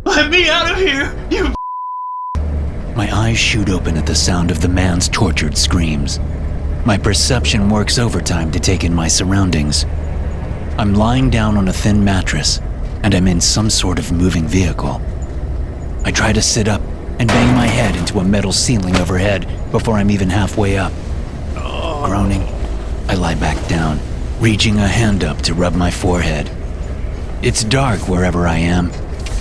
Let me out of here, you. My eyes shoot open at the sound of the man's tortured screams. My perception works overtime to take in my surroundings. I'm lying down on a thin mattress, and I'm in some sort of moving vehicle. I try to sit up and bang my head into a metal ceiling overhead before I'm even halfway up. Groaning, I lie back down, reaching a hand up to rub my forehead. It's dark wherever I am,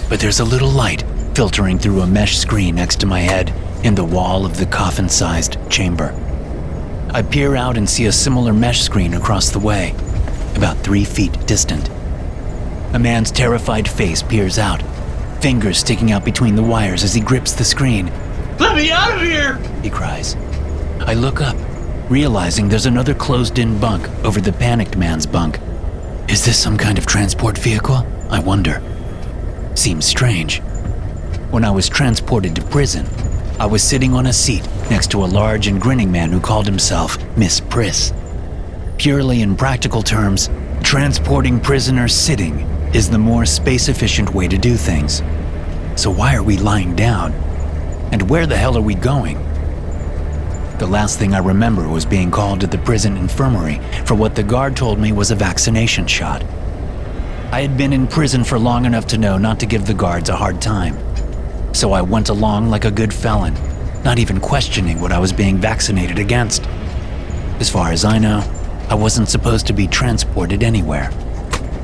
but there's a little light filtering through a mesh screen next to my head in the wall of the coffin-sized chamber. I peer out and see a similar mesh screen across the way, about 3 feet distant. A man's terrified face peers out, fingers sticking out between the wires as he grips the screen. Let me out of here! He cries. I look up, realizing there's another closed-in bunk over the panicked man's bunk. Is this some kind of transport vehicle? I wonder. Seems strange. When I was transported to prison, I was sitting on a seat next to a large and grinning man who called himself Miss Priss. Purely in practical terms, transporting prisoners sitting is the more space-efficient way to do things. So why are we lying down? And where the hell are we going? The last thing I remember was being called to the prison infirmary for what the guard told me was a vaccination shot. I had been in prison for long enough to know not to give the guards a hard time. So I went along like a good felon, not even questioning what I was being vaccinated against. As far as I know, I wasn't supposed to be transported anywhere.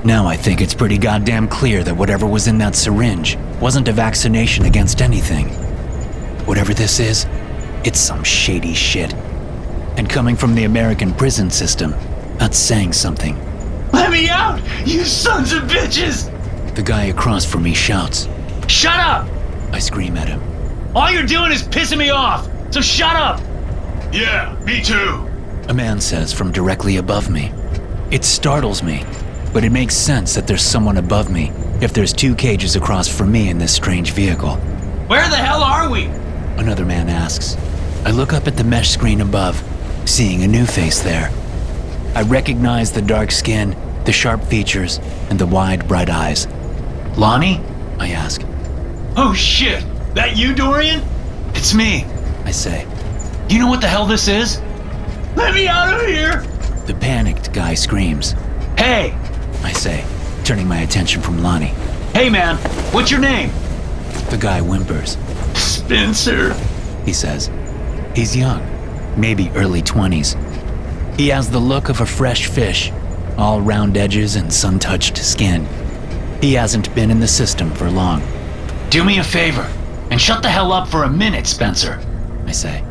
Now I think it's pretty goddamn clear that whatever was in that syringe wasn't a vaccination against anything. Whatever this is, it's some shady shit. And coming from the American prison system, that's saying something. Let me out, you sons of bitches! The guy across from me shouts. Shut up! I scream at him. All you're doing is pissing me off, so shut up! Yeah, me too. A man says from directly above me. It startles me, but it makes sense that there's someone above me if there's 2 cages across from me in this strange vehicle. Where the hell are we? Another man asks. I look up at the mesh screen above, seeing a new face there. I recognize the dark skin, the sharp features, and the wide, bright eyes. Lonnie? I ask. Oh shit, that you, Dorian? It's me, I say. You know what the hell this is? Let me out of here! The panicked guy screams. Hey! I say, turning my attention from Lonnie. Hey man, what's your name? The guy whimpers. Spencer, he says. He's young, maybe early 20s. He has the look of a fresh fish, all round edges and sun-touched skin. He hasn't been in the system for long. Do me a favor, and shut the hell up for a minute, Spencer, I say.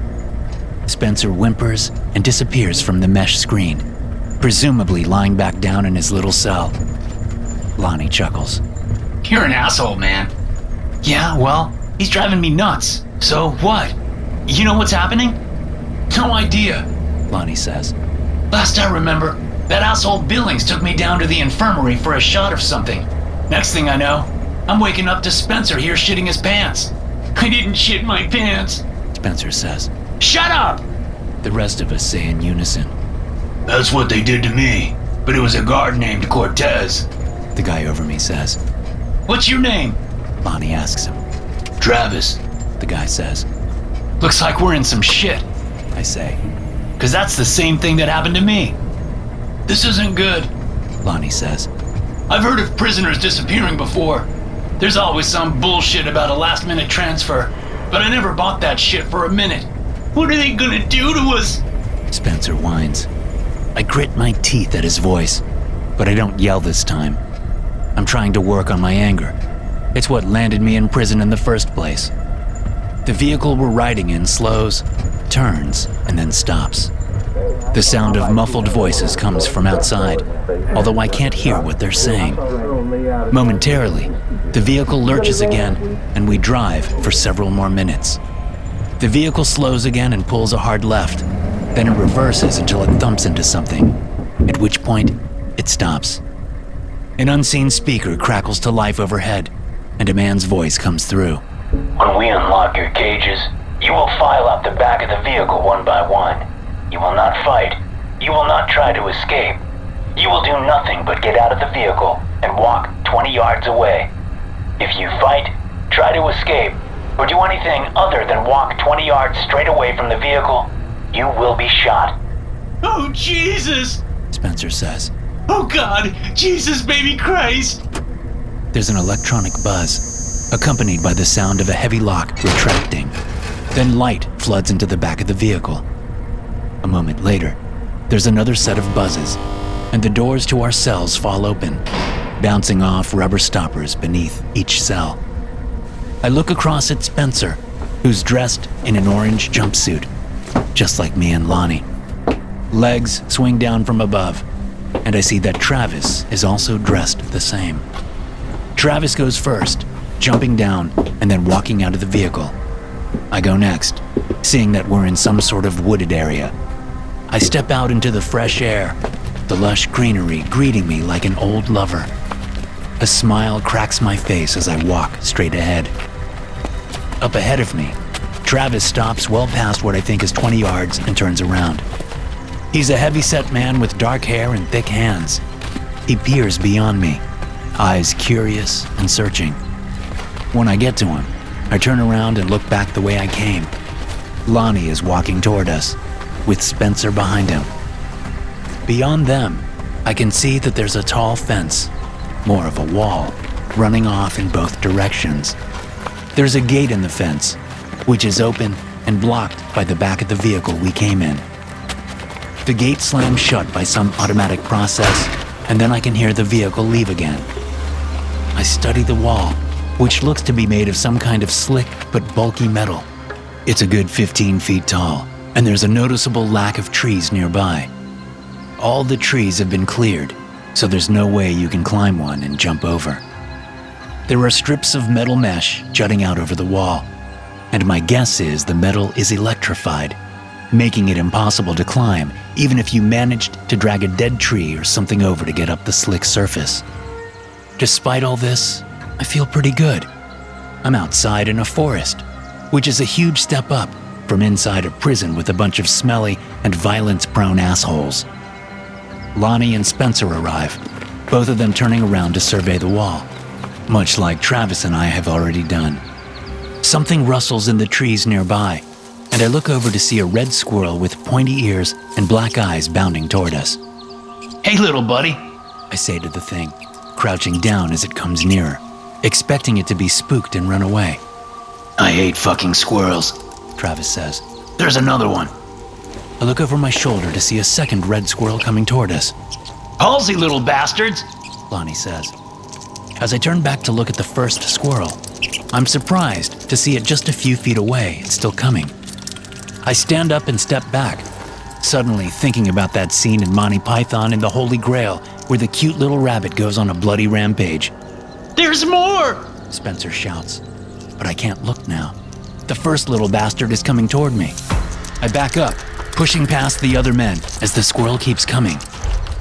Spencer whimpers and disappears from the mesh screen, presumably lying back down in his little cell. Lonnie chuckles. You're an asshole, man. Yeah, well, he's driving me nuts. So what? You know what's happening? No idea, Lonnie says. Last I remember, that asshole Billings took me down to the infirmary for a shot of something. Next thing I know, I'm waking up to Spencer here shitting his pants. I didn't shit my pants, Spencer says. Shut up! The rest of us say in unison. That's what they did to me, but it was a guard named Cortez, the guy over me says. What's your name? Lonnie asks him. Travis, the guy says. Looks like we're in some shit, I say. 'Cause that's the same thing that happened to me. This isn't good, Lonnie says. I've heard of prisoners disappearing before. There's always some bullshit about a last-minute transfer, but I never bought that shit for a minute. What are they gonna do to us? Spencer whines. I grit my teeth at his voice, but I don't yell this time. I'm trying to work on my anger. It's what landed me in prison in the first place. The vehicle we're riding in slows, turns, and then stops. The sound of muffled voices comes from outside, although I can't hear what they're saying. Momentarily, the vehicle lurches again, and we drive for several more minutes. The vehicle slows again and pulls a hard left, then it reverses until it thumps into something, at which point it stops. An unseen speaker crackles to life overhead, and a man's voice comes through. When we unlock your cages, you will file out the back of the vehicle one by one. You will not fight. You will not try to escape. You will do nothing but get out of the vehicle and walk 20 yards away. If you fight, try to escape, or do anything other than walk 20 yards straight away from the vehicle, you will be shot. Oh, Jesus! Spencer says. Oh, God! Jesus, baby Christ! There's an electronic buzz, accompanied by the sound of a heavy lock retracting. Then light floods into the back of the vehicle. A moment later, there's another set of buzzes, and the doors to our cells fall open, bouncing off rubber stoppers beneath each cell. I look across at Spencer, who's dressed in an orange jumpsuit, just like me and Lonnie. Legs swing down from above, and I see that Travis is also dressed the same. Travis goes first, jumping down and then walking out of the vehicle. I go next, seeing that we're in some sort of wooded area. I step out into the fresh air, the lush greenery greeting me like an old lover. A smile cracks my face as I walk straight ahead. Up ahead of me, Travis stops well past what I think is 20 yards and turns around. He's a heavy-set man with dark hair and thick hands. He peers beyond me, eyes curious and searching. When I get to him, I turn around and look back the way I came. Lonnie is walking toward us, with Spencer behind him. Beyond them, I can see that there's a tall fence, more of a wall, running off in both directions. There's a gate in the fence, which is open and blocked by the back of the vehicle we came in. The gate slams shut by some automatic process, and then I can hear the vehicle leave again. I study the wall, which looks to be made of some kind of slick but bulky metal. It's a good 15 feet tall, and there's a noticeable lack of trees nearby. All the trees have been cleared, so there's no way you can climb one and jump over. There are strips of metal mesh jutting out over the wall, and my guess is the metal is electrified, making it impossible to climb even if you managed to drag a dead tree or something over to get up the slick surface. Despite all this, I feel pretty good. I'm outside in a forest, which is a huge step up from inside a prison with a bunch of smelly and violence-prone assholes. Lonnie and Spencer arrive, both of them turning around to survey the wall, much like Travis and I have already done. Something rustles in the trees nearby, and I look over to see a red squirrel with pointy ears and black eyes bounding toward us. Hey, little buddy, I say to the thing, crouching down as it comes nearer, expecting it to be spooked and run away. I hate fucking squirrels, Travis says. There's another one. I look over my shoulder to see a second red squirrel coming toward us. Halsey, little bastards, Lonnie says. As I turn back to look at the first squirrel, I'm surprised to see it just a few feet away and still coming. I stand up and step back, suddenly thinking about that scene in Monty Python and the Holy Grail where the cute little rabbit goes on a bloody rampage. There's more! Spencer shouts, but I can't look now. The first little bastard is coming toward me. I back up, pushing past the other men as the squirrel keeps coming.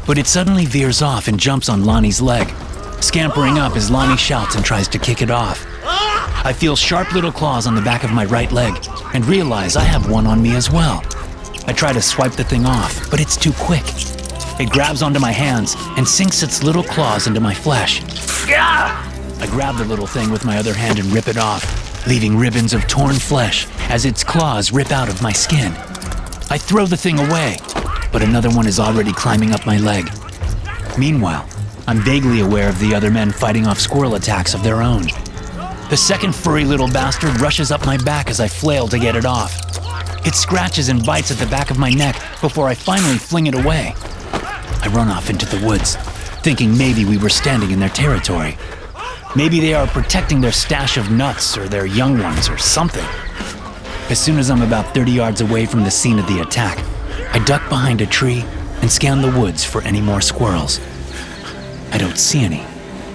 But it suddenly veers off and jumps on Lonnie's leg, scampering up as Lonnie shouts and tries to kick it off. I feel sharp little claws on the back of my right leg and realize I have one on me as well. I try to swipe the thing off, but it's too quick. It grabs onto my hands and sinks its little claws into my flesh. I grab the little thing with my other hand and rip it off, leaving ribbons of torn flesh as its claws rip out of my skin. I throw the thing away, but another one is already climbing up my leg. Meanwhile, I'm vaguely aware of the other men fighting off squirrel attacks of their own. The second furry little bastard rushes up my back as I flail to get it off. It scratches and bites at the back of my neck before I finally fling it away. I run off into the woods, thinking maybe we were standing in their territory. Maybe they are protecting their stash of nuts or their young ones or something. As soon as I'm about 30 yards away from the scene of the attack, I duck behind a tree and scan the woods for any more squirrels. I don't see any,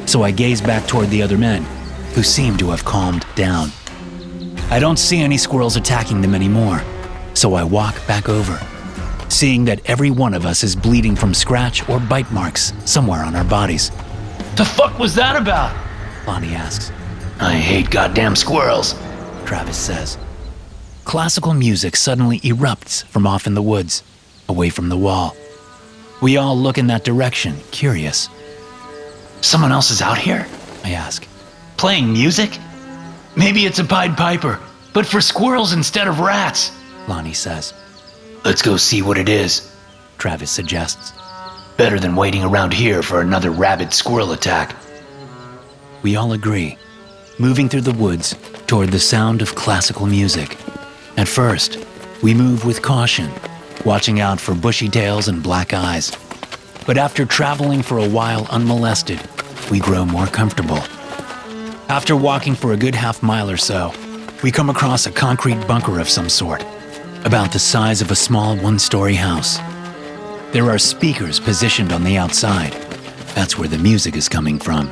so I gaze back toward the other men, who seem to have calmed down. I don't see any squirrels attacking them anymore, so I walk back over, seeing that every one of us is bleeding from scratch or bite marks somewhere on our bodies. The fuck was that about? Lonnie asks. I hate goddamn squirrels, Travis says. Classical music suddenly erupts from off in the woods, away from the wall. We all look in that direction, curious. Someone else is out here? I ask. Playing music? Maybe it's a Pied Piper, but for squirrels instead of rats, Lonnie says. Let's go see what it is, Travis suggests. Better than waiting around here for another rabid squirrel attack. We all agree, moving through the woods toward the sound of classical music. At first, we move with caution, watching out for bushy tails and black eyes. But after traveling for a while unmolested, we grow more comfortable. After walking for a good half-mile or so, we come across a concrete bunker of some sort, about the size of a small one-story house. There are speakers positioned on the outside. That's where the music is coming from.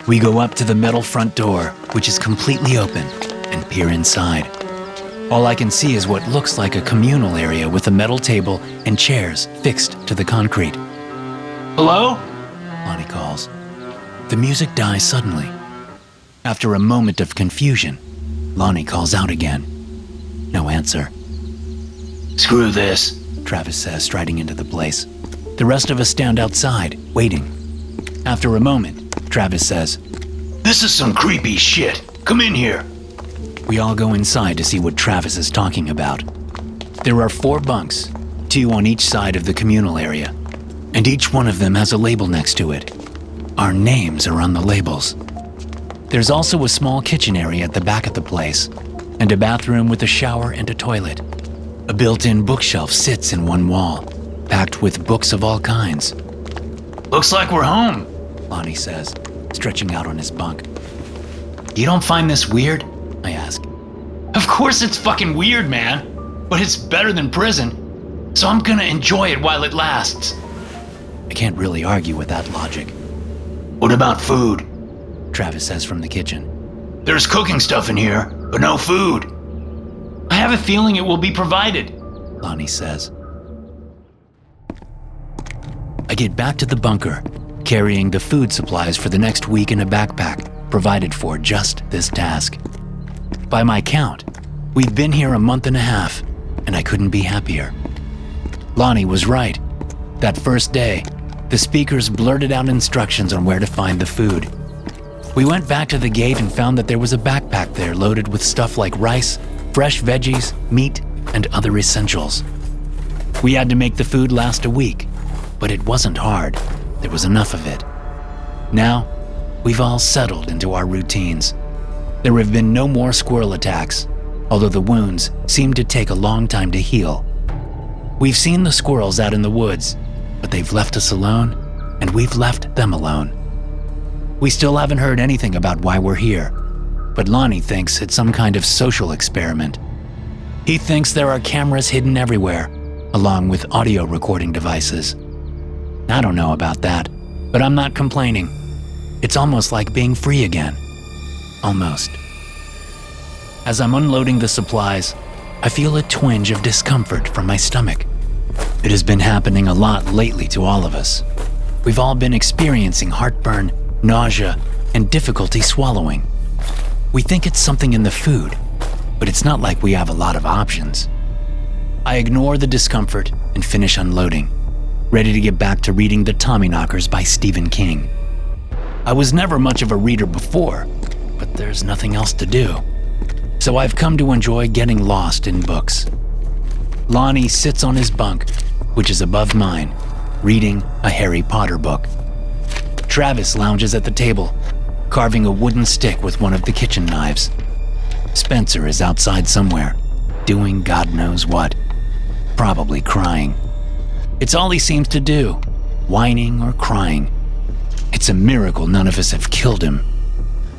We go up to the metal front door, which is completely open, and peer inside. All I can see is what looks like a communal area with a metal table and chairs fixed to the concrete. Hello? Lonnie calls. The music dies suddenly. After a moment of confusion, Lonnie calls out again. No answer. Screw this, Travis says, striding into the place. The rest of us stand outside, waiting. After a moment, Travis says, This is some creepy shit. Come in here. We all go inside to see what Travis is talking about. There are 4 bunks, 2 on each side of the communal area, and each one of them has a label next to it. Our names are on the labels. There's also a small kitchen area at the back of the place, and a bathroom with a shower and a toilet. A built-in bookshelf sits in one wall, packed with books of all kinds. Looks like we're home, Lonnie says, stretching out on his bunk. You don't find this weird? I ask. Of course it's fucking weird, man. But it's better than prison, so I'm gonna enjoy it while it lasts. I can't really argue with that logic. What about food? Travis says from the kitchen. There's cooking stuff in here, but no food. I have a feeling it will be provided, Lonnie says. I get back to the bunker, carrying the food supplies for the next week in a backpack, provided for just this task. By my count, we've been here a month and a half, and I couldn't be happier. Lonnie was right. That first day, the speakers blurted out instructions on where to find the food. We went back to the gate and found that there was a backpack there loaded with stuff like rice, fresh veggies, meat, and other essentials. We had to make the food last a week, but it wasn't hard. There was enough of it. Now, we've all settled into our routines. There have been no more squirrel attacks, although the wounds seem to take a long time to heal. We've seen the squirrels out in the woods, but they've left us alone, and we've left them alone. We still haven't heard anything about why we're here, but Lonnie thinks it's some kind of social experiment. He thinks there are cameras hidden everywhere, along with audio recording devices. I don't know about that, but I'm not complaining. It's almost like being free again. Almost. As I'm unloading the supplies, I feel a twinge of discomfort from my stomach. It has been happening a lot lately to all of us. We've all been experiencing heartburn, nausea, and difficulty swallowing. We think it's something in the food, but it's not like we have a lot of options. I ignore the discomfort and finish unloading, ready to get back to reading The Tommyknockers by Stephen King. I was never much of a reader before, but there's nothing else to do. So I've come to enjoy getting lost in books. Lonnie sits on his bunk, which is above mine, reading a Harry Potter book. Travis lounges at the table, carving a wooden stick with one of the kitchen knives. Spencer is outside somewhere, doing God knows what. Probably crying. It's all he seems to do, whining or crying. It's a miracle none of us have killed him.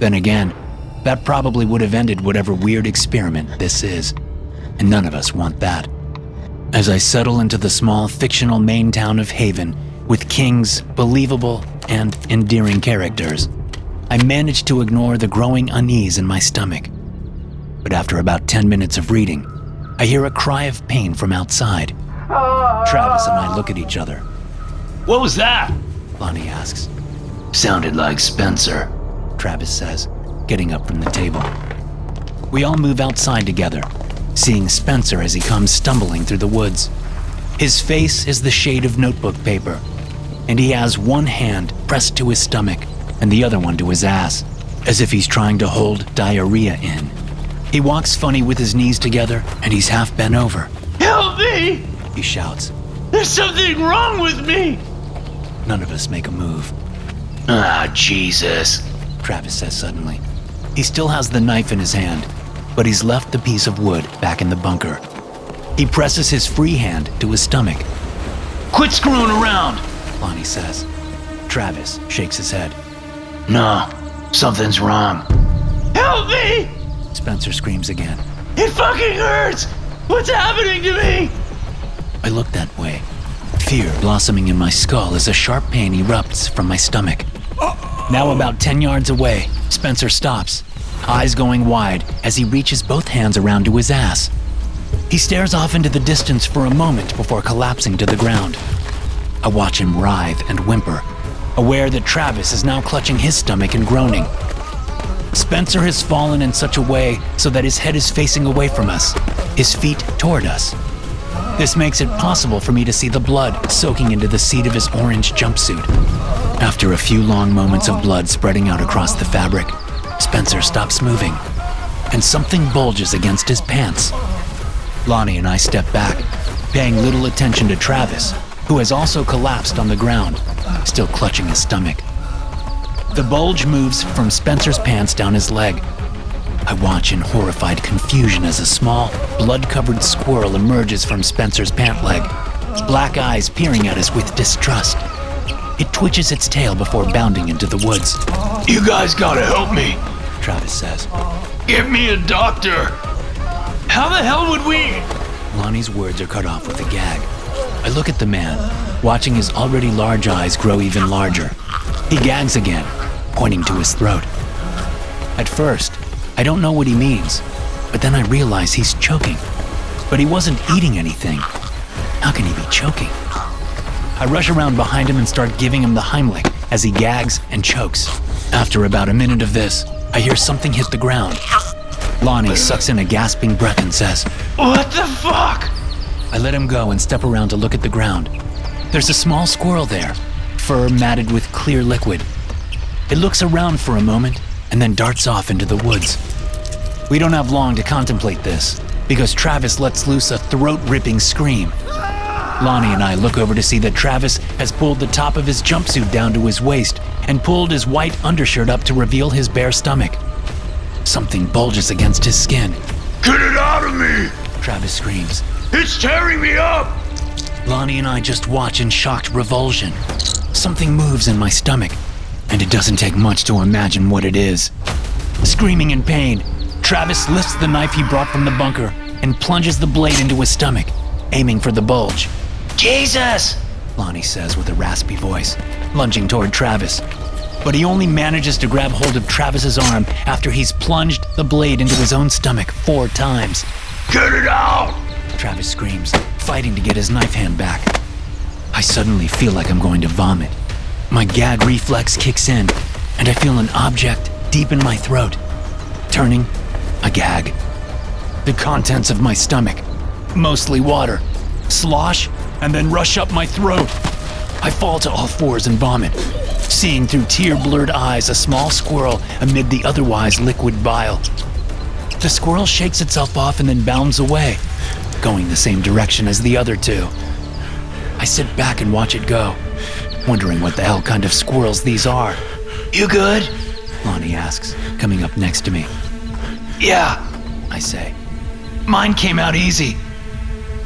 Then again, that probably would have ended whatever weird experiment this is, and none of us want that. As I settle into the small fictional Maine town of Haven with King's believable and endearing characters, I manage to ignore the growing unease in my stomach. But after about 10 minutes of reading, I hear a cry of pain from outside. Travis and I look at each other. What was that? Lonnie asks. Sounded like Spencer, Travis says, getting up from the table. We all move outside together, seeing Spencer as he comes stumbling through the woods. His face is the shade of notebook paper, and he has one hand pressed to his stomach and the other one to his ass. as if he's trying to hold diarrhea in. He walks funny with his knees together, and he's half bent over. Help me! He shouts. There's something wrong with me! None of us make a move. Ah, Jesus. Travis says suddenly. He still has the knife in his hand, but he's left the piece of wood back in the bunker. He presses his free hand to his stomach. Quit screwing around! Lonnie says. Travis shakes his head. No, something's wrong. Help me! Spencer screams again. It fucking hurts! What's happening to me? I look that way, fear blossoming in my skull as a sharp pain erupts from my stomach. Now about 10 yards away, Spencer stops, eyes going wide as he reaches both hands around to his ass. He stares off into the distance for a moment before collapsing to the ground. I watch him writhe and whimper, aware that Travis is now clutching his stomach and groaning. Spencer has fallen in such a way so that his head is facing away from us, his feet toward us. This makes it possible for me to see the blood soaking into the seat of his orange jumpsuit. After a few long moments of blood spreading out across the fabric, Spencer stops moving, and something bulges against his pants. Lonnie and I step back, paying little attention to Travis, who has also collapsed on the ground, still clutching his stomach. The bulge moves from Spencer's pants down his leg. I watch in horrified confusion as a small, blood-covered squirrel emerges from Spencer's pant leg, black eyes peering at us with distrust. It twitches its tail before bounding into the woods. You guys gotta help me. Travis says. Get me a doctor. How the hell would we? Lonnie's words are cut off with a gag. I look at the man, watching his already large eyes grow even larger. He gags again, pointing to his throat. At first, I don't know what he means, but then I realize he's choking. But he wasn't eating anything. How can he be choking? I rush around behind him and start giving him the Heimlich as he gags and chokes. After about a minute of this, I hear something hit the ground. Lonnie sucks in a gasping breath and says, What the fuck? I let him go and step around to look at the ground. There's a small squirrel there, fur matted with clear liquid. It looks around for a moment and then darts off into the woods. We don't have long to contemplate this, because Travis lets loose a throat-ripping scream. Lonnie and I look over to see that Travis has pulled the top of his jumpsuit down to his waist and pulled his white undershirt up to reveal his bare stomach. Something bulges against his skin. Get it out of me! Travis screams. It's tearing me up! Lonnie and I just watch in shocked revulsion. Something moves in my stomach, and it doesn't take much to imagine what it is. Screaming in pain, Travis lifts the knife he brought from the bunker and plunges the blade into his stomach, aiming for the bulge. Jesus! Lonnie says with a raspy voice, lunging toward Travis. But he only manages to grab hold of Travis's arm after he's plunged the blade into his own stomach 4 times. Get it out! Travis screams, fighting to get his knife hand back. I suddenly feel like I'm going to vomit. My gag reflex kicks in, and I feel an object deep in my throat. Turning, I gag. The contents of my stomach, mostly water, slosh and then rush up my throat. I fall to all fours and vomit, seeing through tear-blurred eyes a small squirrel amid the otherwise liquid bile. The squirrel shakes itself off and then bounds away, going the same direction as the other 2. I sit back and watch it go, wondering what the hell kind of squirrels these are. You good? Lonnie asks, coming up next to me. Yeah, I say. Mine came out easy.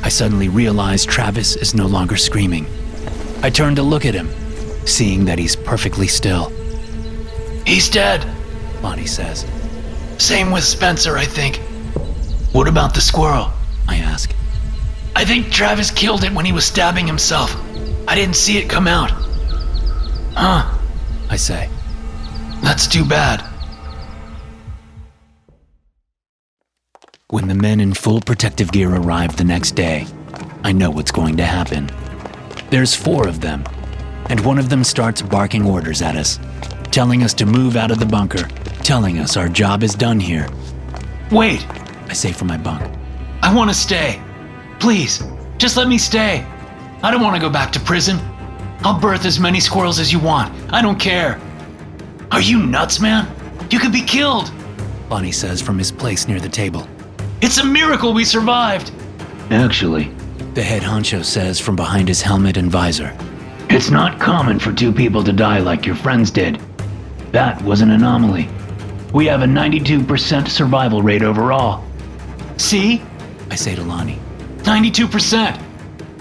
I suddenly realize Travis is no longer screaming. I turn to look at him, seeing that he's perfectly still. He's dead, Lonnie says. Same with Spencer, I think. What about the squirrel? I ask. I think Travis killed it when he was stabbing himself. I didn't see it come out. Huh, I say. That's too bad. When the men in full protective gear arrive the next day, I know what's going to happen. There's 4 of them, and one of them starts barking orders at us, telling us to move out of the bunker, telling us our job is done here. Wait, I say from my bunk. I want to stay. Please, just let me stay. I don't want to go back to prison. I'll birth as many squirrels as you want. I don't care. Are you nuts, man? You could be killed. Lonnie says from his place near the table. It's a miracle we survived. Actually, The head honcho says from behind his helmet and visor. it's not common for 2 people to die like your friends did. That was an anomaly. We have a 92% survival rate overall. See? I say to Lonnie. 92%.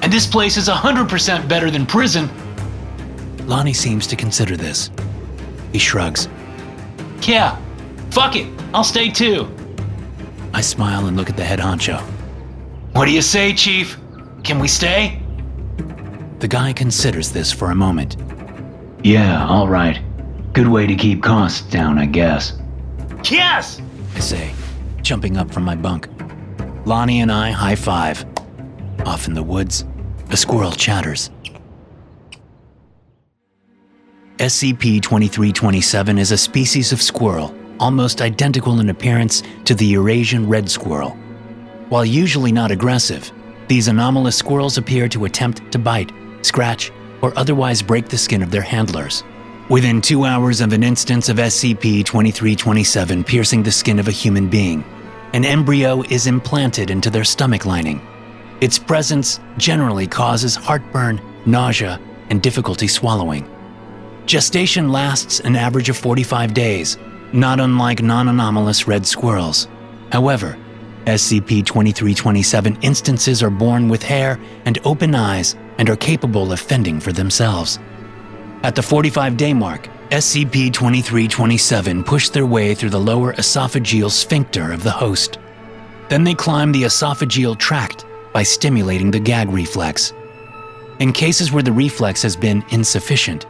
And this place is 100% better than prison. Lonnie seems to consider this. He shrugs. Yeah, fuck it. I'll stay too. I smile and look at the head honcho. What do you say, Chief? Can we stay? The guy considers this for a moment. Yeah, all right. Good way to keep costs down, I guess. Yes! I say, jumping up from my bunk. Lonnie and I high five. Off in the woods, a squirrel chatters. SCP-2327 is a species of squirrel, almost identical in appearance to the Eurasian red squirrel. While usually not aggressive, these anomalous squirrels appear to attempt to bite, scratch, or otherwise break the skin of their handlers. Within 2 hours of an instance of SCP-2327 piercing the skin of a human being, an embryo is implanted into their stomach lining. Its presence generally causes heartburn, nausea, and difficulty swallowing. Gestation lasts an average of 45 days, not unlike non-anomalous red squirrels. However, SCP-2327 instances are born with hair and open eyes and are capable of fending for themselves. At the 45-day mark, SCP-2327 push their way through the lower esophageal sphincter of the host. Then they climb the esophageal tract by stimulating the gag reflex. In cases where the reflex has been insufficient,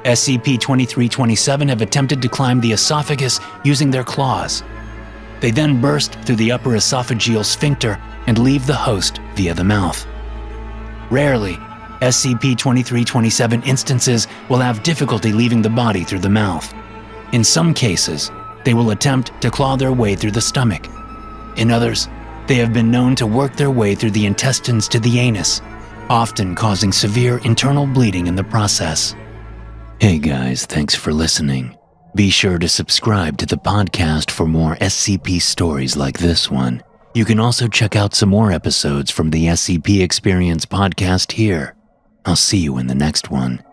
SCP-2327 have attempted to climb the esophagus using their claws. They then burst through the upper esophageal sphincter and leave the host via the mouth. Rarely, SCP-2327 instances will have difficulty leaving the body through the mouth. In some cases, they will attempt to claw their way through the stomach. In others, they have been known to work their way through the intestines to the anus, often causing severe internal bleeding in the process. Hey guys, thanks for listening. Be sure to subscribe to the podcast for more SCP stories like this one. You can also check out some more episodes from the SCP Experience podcast here. I'll see you in the next one.